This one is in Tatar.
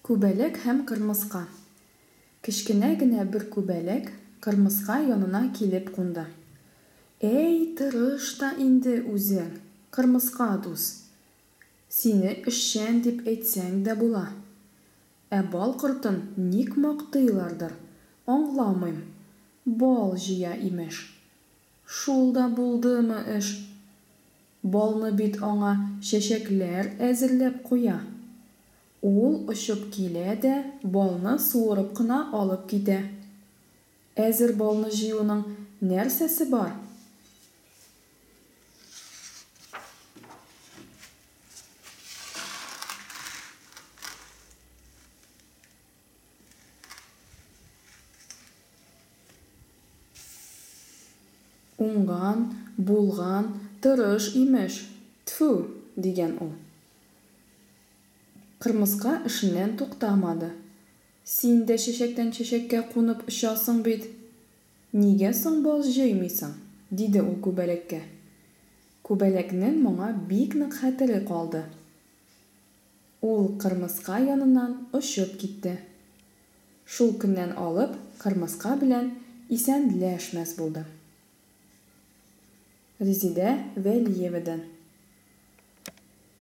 Күбәләк һәм кырмыска. Кечкенә генә бер күбәләк кырмыска янына килеп кунды. Әй, тырыш та инде үзең, кырмыска дус. Сине эшчән дип әйтсәң дә була. Ә бал кортын ник мактыйлардыр, аңламыйм. Бал җыя имеш. Шул да булдымы эш? Балны бит аңа чәчәкләр әзерләп куя. Ул очып килә дә балны суырып кына алып китә. Әзер балны җыюның нәрсәсе бар? Уңган, булган, тырыш имеш. Тфу, дигән ул. Кырмыска эшеннән туктамады. Син дә чәчәктән чәчәккә кунып очасың бит. Нигә соң бал җыймыйсың? Диде ул күбәләккә. Күбәләкнең моңа бик нык хәтере калды. Ул кырмыска яныннан очып китте. Шул көннән алып кырмыска белән исәнләшмәс булды. Резидә Вәлиевадан.